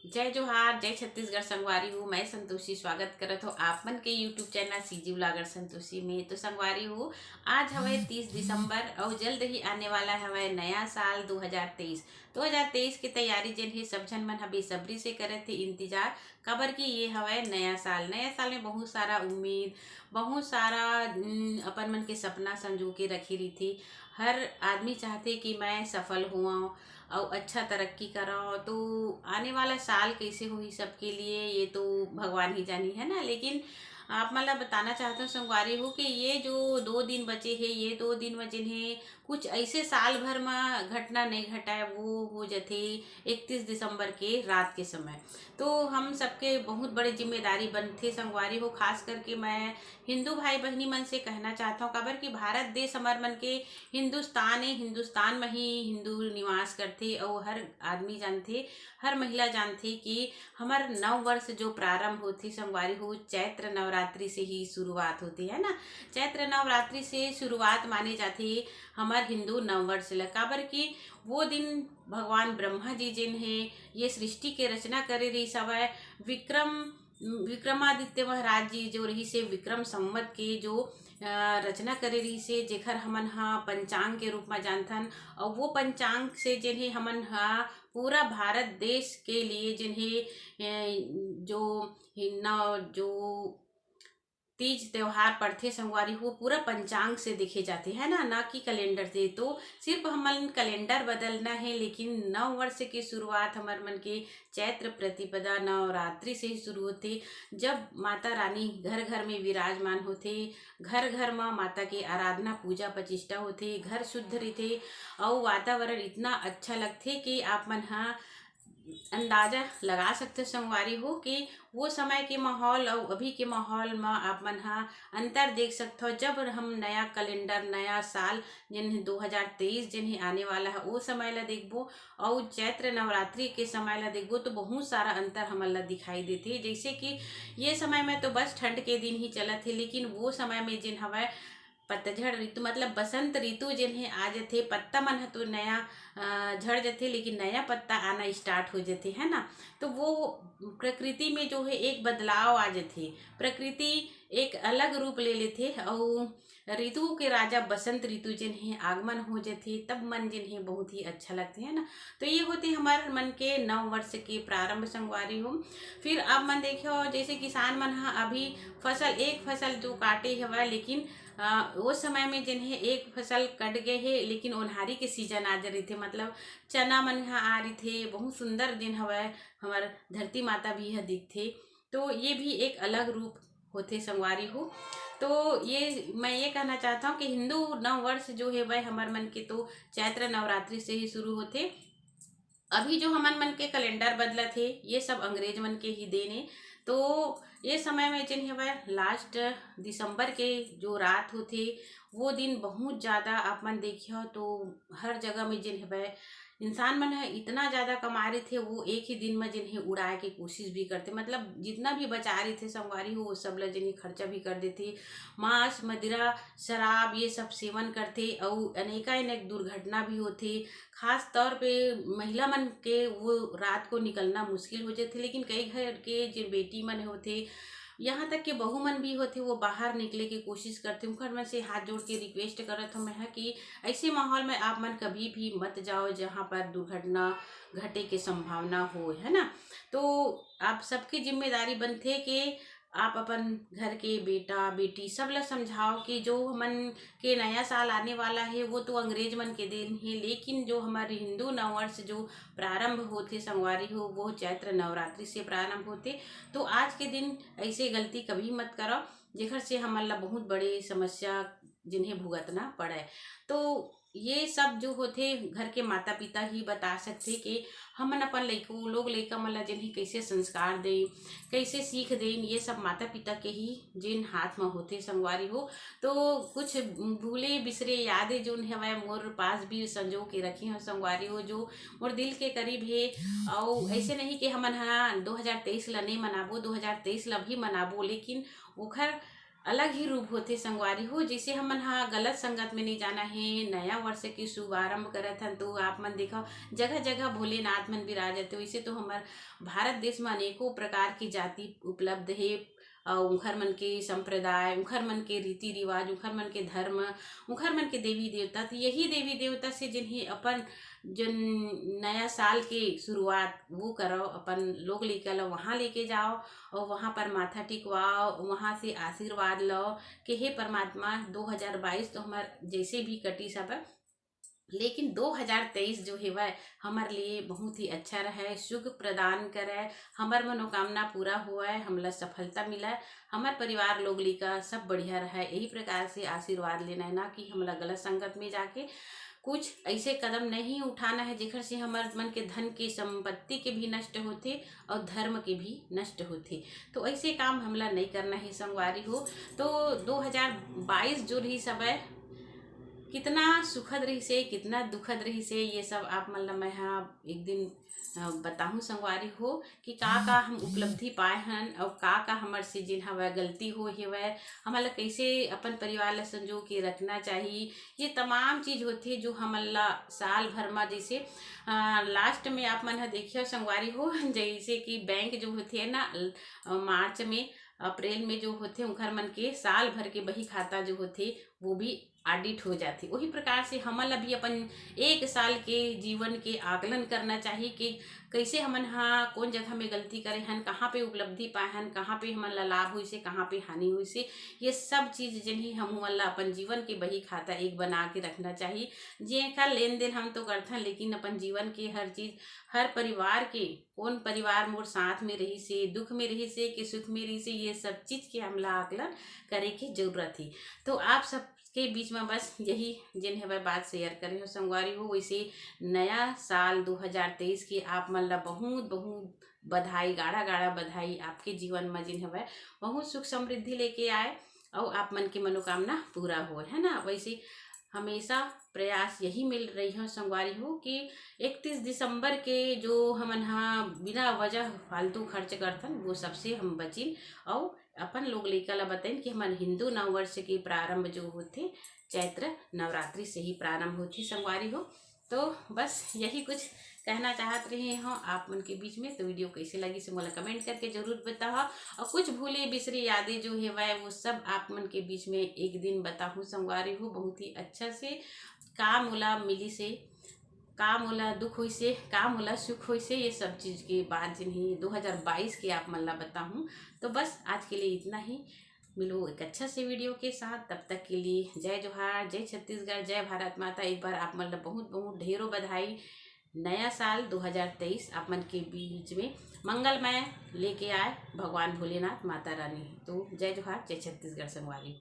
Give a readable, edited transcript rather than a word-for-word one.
जय जोहार, जय छत्तीसगढ़ संगवारी हूँ। मैं संतोषी स्वागत करत हो आप मन के YouTube channel CG blogger Santoshi में। तो संगवारी हूँ, आज हवे 30 दिसंबर और जल्द ही आने वाला हवे नया साल 2023। 2023 की तैयारी जिन ही सब झन मन बेसब्री से करे थे इंतजार। खबर की ये हवे नया साल। नया साल में बहुत सारा उम्मीद, बहुत सारा अपन मन के सपना संजो के रखी रही थी। हर आदमी चाहते कि मैं सफल हुआ और अच्छा तरक्की करो। तो आने वाला साल कैसे होई सबके लिए ये तो भगवान ही जानी है ना। लेकिन आप मतलब बताना चाहते हो संगवारी हो कि ये जो 2 दिन बचे हैं, ये 2 दिन में जिन्हें कुछ ऐसे साल भर में घटना नहीं घटाए वो हो जाते 31 दिसंबर के रात के समय। तो हम सबके बहुत बड़े जिम्मेदारी बनते संगवारी हो। खास करके मैं हिंदू भाई बहनी मन से कहना चाहता हूँ काबर कि भारत देश हमार मन के हिंदुस्तान है। हिंदुस्तान में ही हिंदू निवास करते और हर आदमी जानते, हर महिला जानती कि हमार नव वर्ष जो प्रारंभ होती संगवारी हो चैत्र नवरात्रि से ही शुरुआत होती है ना। चैत्र नवरात्रि से शुरुआत मानी जाती है हमार हिंदू नव वर्ष ल। काबर की वो दिन भगवान ब्रह्मा जी जिन है ये सृष्टि के रचना करे रही सवय विक्रमादित्य महाराज जी जो रही से विक्रम संवत के जो रचना करे रही से जेखर हमन हा पंचांग के रूप में जानथन। और वो पंचांग से जिन्हें हमन हा पूरा भारत देश के लिए जिन्हें जो तीज त्योहार पड़ते संगवारी हो पूरा पंचांग से देखे जाते हैं ना कि कैलेंडर से। तो सिर्फ हमन कैलेंडर बदलना है लेकिन नव वर्ष की शुरुआत हमार मन के चैत्र प्रतिपदा नवरात्रि से ही शुरू होते। जब माता रानी घर घर में विराजमान होते, घर घर में माता की आराधना पूजा प्रतिष्ठा होते, घर शुद्ध रहते और वातावरण इतना अच्छा लगते कि आप मन हाँ अंदाजा लगा सकते संगवारी हो कि वो समय के माहौल और अभी के माहौल में आप मन हा अंतर देख सकते हो। जब हम नया कैलेंडर नया साल जिन्हें 2023 जिन्हें आने वाला है वो समय ला देखबो और चैत्र नवरात्रि के समय ला देखबो तो बहुत सारा अंतर हमन ला दिखाई देते है। जैसे कि ये समय में तो बस ठंड के दिन ही चलत है लेकिन वो समय में जिन हवा पतझड़ ऋतु मतलब बसंत ऋतु जिन्हें आ जाते पत्ता मन तो नया झड़ जाते लेकिन नया पत्ता आना स्टार्ट हो जाते है ना। तो वो प्रकृति में जो है एक बदलाव आ जाते, प्रकृति एक अलग रूप ले लेते और ऋतु के राजा बसंत ऋतु जिन्हें आगमन हो जाते तब मन जिन्हें बहुत ही अच्छा लगते है ना। तो ये होते हमारे मन के नव वर्ष के प्रारंभ संगवारी हो। फिर अब मन देखो जैसे किसान मन हा अभी फसल एक फसल जो काटे हवा लेकिन वो समय में जिन्हें एक फसल कट गए है लेकिन ओन्हारी के सीजन आ जा रही थे मतलब चना मन यहाँ आ रही थे। बहुत सुंदर दिन हवा हमार धरती माता भी यह दिखते। तो ये भी एक अलग रूप होते संगवारी हो। तो ये मैं ये कहना चाहता हूँ कि हिंदू नव वर्ष जो है वह हमार मन के तो चैत्र नवरात्रि से ही शुरू होते। अभी जो हमार मन के कैलेंडर बदला थे ये सब अंग्रेज मन के ही देने। तो ये समय में जिन है लास्ट दिसंबर के जो रात होते वो दिन बहुत ज़्यादा आप मन देखियो तो हर जगह में जिन है इंसान मन है इतना ज़्यादा कमा रहे थे वो एक ही दिन में जिन्हें उड़ाए के कोशिश भी करते मतलब जितना भी बचा रहे थे संगवारी हो वो सब ला जिन्हें खर्चा भी कर देते। मांस मदिरा शराब ये सब सेवन करते और अनेक दुर्घटना भी होती। खास तौर पे महिला मन के वो रात को निकलना मुश्किल हो जाते लेकिन कई घर के जो बेटी मन होते यहाँ तक कि बहू मन भी होते वो बाहर निकले की कोशिश करते। उनकर मन से हाथ जोड़ के रिक्वेस्ट करत हूँ मैं कि ऐसे माहौल में आप मन कभी भी मत जाओ जहाँ पर दुर्घटना घटे की संभावना हो है ना। तो आप सबकी जिम्मेदारी बनते कि आप अपन घर के बेटा बेटी सब ला समझाओ कि जो मन के नया साल आने वाला है वो तो अंग्रेज मन के दिन है लेकिन जो हमारे हिंदू नववर्ष जो प्रारंभ होते संगवारी हो वो चैत्र नवरात्रि से प्रारंभ होते। तो आज के दिन ऐसे गलती कभी मत करो जेखर से हमारा बहुत बड़े समस्या जिन्हें भुगतना पड़े। तो ये सब जो होते घर के माता पिता ही बता सकते कि हमन अपन लइको लोग लइका मन ला जिन्हें कैसे संस्कार दें कैसे सीख दें ये सब माता पिता के ही जिन हाथ में होते संगवारी हो। तो कुछ भूले बिसरे यादें जो हवा मोर पास भी संजो के रखी हैं संगवारी हो जो मोर दिल के करीब है। और ऐसे नहीं कि हमन हाँ 2023 ला नहीं मनाबो 2023 ला भी मनाबो लेकिन ओखर अलग ही रूप होथे संगवारी हो। जैसे हमन हा गलत संगत में नहीं जाना है, नया वर्ष के शुभारंभ करत हन तो आप मन देखो जगह जगह भोलेनाथ मन विराजत है। वैसे तो हमार भारत देश में अनेकों प्रकार की जाति उपलब्ध है। उखर मन के संप्रदाय, उखर मन के रीति रिवाज, उखर मन के धर्म, उखर मन के देवी देवता। तो यही देवी देवता से जिन्हें अपन जन नया साल के शुरुआत वो करो, अपन लोग लेके लो वहाँ लेके जाओ और वहाँ पर माथा टिकवाओ, वहाँ से आशीर्वाद लो कि हे परमात्मा 2022 तो हमार जैसे भी कटी सब, लेकिन 2023 जो है वह हमारे लिए बहुत ही अच्छा रहे, सुख प्रदान करे, हमार मनोकामना पूरा हुआ है, हमला सफलता मिला है, हमार परिवार लोग लेकर सब बढ़िया रहा है। यही प्रकार से आशीर्वाद लेना है, ना कि हमला गलत संगत में जाके कुछ ऐसे कदम नहीं उठाना है जेकर से हमार मन के धन के संपत्ति के भी नष्ट होते और धर्म के भी नष्ट होते। तो ऐसे काम हमला नहीं करना है संगवारी हो। तो 2022 जो रही सब है कितना सुखद रही से, कितना दुखद रही से, ये सब आप मतलब मैं हाँ एक दिन बताहूँ संगवारी हो कि का हम उपलब्धि पाए हन और का हमार से जिन हवा गलती हो है वह हमारा कैसे अपन परिवार ला संजो के रखना चाहिए। ये तमाम चीज होती है जो हमारा साल भर में जैसे लास्ट में आप मन देखिए संगवारी हो जैसे कि बैंक जो होती है ना मार्च में अप्रैल में जो होते उनकर मन के साल भर के बही खाता जो होते वो भी ऑडिट हो जाती। वही प्रकार से हमन अभी अपन एक साल के जीवन के आकलन करना चाहिए कि कैसे हमन हाँ कौन जगह में गलती करे हन, कहाँ पे उपलब्धि पाए हन, कहाँ पे हमन ला लाभ हुई से, कहाँ पे हानि हुई से। ये सब चीज़ जिन्हें हम ला अपन जीवन के बही खाता एक बना के रखना चाहिए। जेका लेन देन हम तो करते हैं, लेकिन अपन जीवन के हर चीज़, हर परिवार के कौन परिवार मोर साथ में रही से, दुख में रही से कि सुख में रही से, ये सब चीज़ के हमला आकलन करे की जरूरत है। तो आप सब के बीच में बस यही जिन है वह बात शेयर करें हो संगवारी हो। वैसे नया साल 2023 की आप मन ला बहुत बहुत बधाई, गाढ़ा गाढ़ा बधाई। आपके जीवन में जिन है वह बहुत सुख समृद्धि लेके आए और आप मन की मनोकामना पूरा हो, है ना। वैसे हमेशा प्रयास यही मिल रही हो संगवारी हो कि 31 दिसंबर के जो हमन हाँ बिना वजह फालतू खर्च करथन वो सबसे हम बचिन और अपन लोग लइका ला बताइन कि हमारे हिंदू नव वर्ष के प्रारंभ जो होते चैत्र नवरात्रि से ही प्रारंभ होती संगवारी हो। तो बस यही कुछ कहना चाहत रहे हो आप मन के बीच में। तो वीडियो कैसे लगी से मोला कमेंट करके जरूर बताओ और कुछ भूले बिसरी यादें जो है वह वो सब आप मन के बीच में एक दिन बताऊँ संगवारी हो बहुत ही अच्छा से। का मोला मिली से, का मोला दुख हुई से, का मोला सुख हुई से, ये सब चीज़ की बात जिन्हें 2022 की आप मन ला बताऊँ। तो बस आज के लिए इतना ही, मिलो एक अच्छा से वीडियो के साथ। तब तक के लिए जय जोहार, जय छत्तीसगढ़, जय भारत माता। एक बार आप मन ला बहुत बहुत ढेरों बधाई। नया साल 2023 आप मन के बीच में मंगलमय लेके आए भगवान भोलेनाथ माता रानी। तो जय जोहार, जय छत्तीसगढ़ संगवारी।